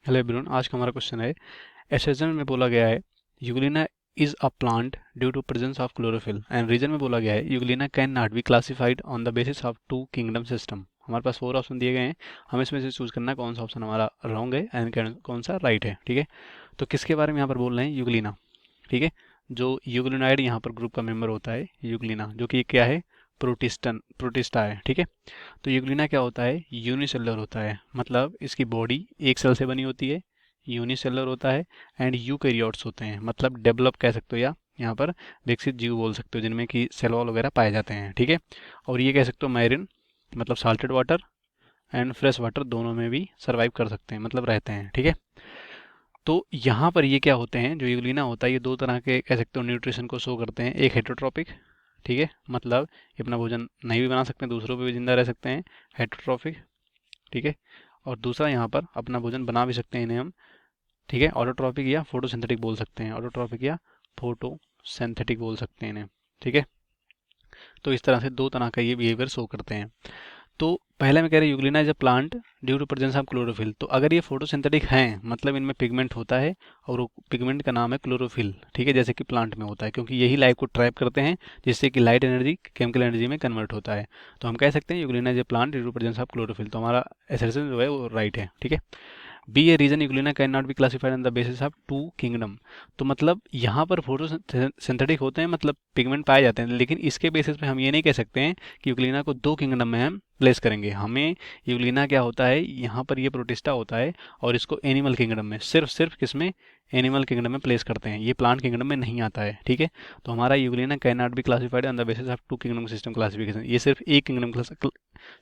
Hello everyone, आज का हमारा क्वेश्चन है। एसेशन में बोला गया है Euglena is a plant due to presence of chlorophyll, and reason में बोला गया है Euglena can not be classified on the basis of two kingdom system. हमारे पास 4 ऑप्शन दिए गए हैं, हमें इसमें से चूज करना है कौन सा ऑप्शन हमारा रॉन्ग है एंड कौन सा राइट है। ठीक है, तो किसके बारे में यहाँ पर बोल रहे हैं? यूग्लिना। ठीक है, जो यूग्लिनाइड यहाँ पर ग्रुप का मेंबर होता है यूग्लिना, जो कि क्या है? प्रोटिस्टा है। ठीक है, तो यूग्लिना क्या होता है? यूनिसेलुलर होता है, मतलब इसकी बॉडी एक सेल से बनी होती है, यूनिसेलुलर होता है। एंड यूकैरियोट्स होते हैं, मतलब डेवलप कह सकते हो या यहाँ पर विकसित जीव बोल सकते हो, जिनमें कि सेल वॉल वगैरह पाए जाते हैं। ठीक है, और ये कह सकते हो मैरिन, मतलब salted water and fresh water दोनों में भी सर्वाइव कर सकते हैं, मतलब रहते हैं। ठीक है, तो यहाँ पर ये क्या होते हैं, जो यूग्लिना होता है ये दो तरह के कह सकते हो न्यूट्रिशन को शो करते हैं। एक हेटरोट्रॉपिक, ठीक है, मतलब ये अपना भोजन नहीं भी बना सकते हैं, दूसरों पे भी जिंदा रह सकते हैं, हेटरोट्रॉपिक। ठीक है, और दूसरा यहाँ पर अपना भोजन बना भी सकते हैं इन्हें हम। ठीक है, ऑटोट्रॉपिक या फोटोसिंथेटिक बोल सकते हैं, ऑटोट्रॉपिक या फोटोसिंथेटिक बोल सकते हैं इन्हें। ठीक है, तो इस तरह से दो तरह का ये बिहेवियर शो करते हैं। तो पहले में कह रहे Euglena is a plant due to presence of chlorophyll, तो अगर ये फोटोसिंथेटिक हैं मतलब इनमें पिगमेंट होता है, और वो पिगमेंट का नाम है क्लोरोफिल। ठीक है, जैसे कि प्लांट में होता है, क्योंकि यही लाइट को ट्रैप करते हैं, जिससे कि लाइट एनर्जी केमिकल एनर्जी में कन्वर्ट होता है। तो हम कह सकते हैं Euglena is a plant due to presence of chlorophyll, तो हमारा एसेशन जो है वो राइट है। ठीक है, B A reason Euglena can not be classified on the basis of two kingdom, तो मतलब यहाँ पर फोटो सिंथेटिक होते हैं, मतलब पिगमेंट पाए जाते हैं, लेकिन इसके बेसिस पे हम ये नहीं कह सकते हैं कि यूग्लिना को दो किंगडम में हम प्लेस करेंगे। हमें यूग्लिना क्या होता है, यहाँ पर ये प्रोटिस्टा होता है, और इसको एनिमल किंगडम में सिर्फ किसमें? एनिमल किंगडम में प्लेस करते हैं, ये प्लांट किंगडम में नहीं आता है। ठीक है, तो हमारा Euglena can not be classified on the basis of two kingdom system classification, ये सिर्फ एक किंगडम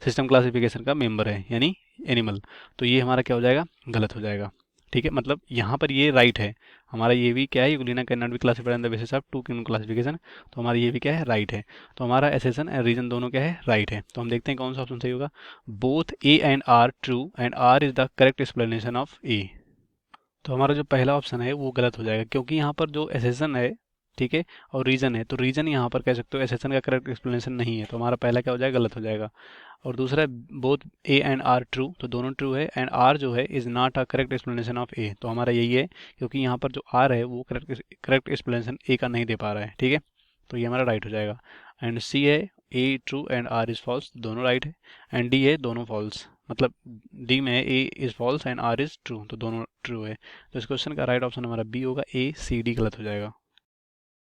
सिस्टम क्लासिफिकेशन का मेंबर है, यानी एनिमल। तो ये हमारा क्या हो जाएगा? गलत हो जाएगा। ठीक है, मतलब यहाँ पर ये राइट है, हमारा ये भी क्या है? Euglena can not be classified on the basis of two kingdom classification, तो हमारा ये भी क्या है? राइट है। तो हमारा एसेशन एंड रीजन दोनों क्या है? राइट है। तो हम देखते हैं कौन सा ऑप्शन सही होगा। Both A and R true and R is the correct explanation of A, तो हमारा जो पहला ऑप्शन है वो गलत हो जाएगा, क्योंकि यहाँ पर जो एसेशन है, ठीक है, और रीजन है, तो रीजन यहाँ पर कह सकते हो एसेशन का करेक्ट एक्सप्लेनेशन नहीं है, तो हमारा पहला क्या हो जाएगा? गलत हो जाएगा। और दूसरा both A and R true, तो दोनों ट्रू है, एंड आर जो है is not a correct explanation of A, तो हमारा यही है, क्योंकि यहाँ पर जो आर है वो करेक्ट एक्सप्लेनेशन ए का नहीं दे पा रहा है। ठीक है, तो ये हमारा राइट हो जाएगा। एंड सी है A true and R is false, दोनों राइट है। एंड डी है दोनों फॉल्स, मतलब डी में A is false and R is true, तो दोनों ट्रू है। तो इस क्वेश्चन का राइट ऑप्शन हमारा बी होगा, ए सी डी गलत हो जाएगा।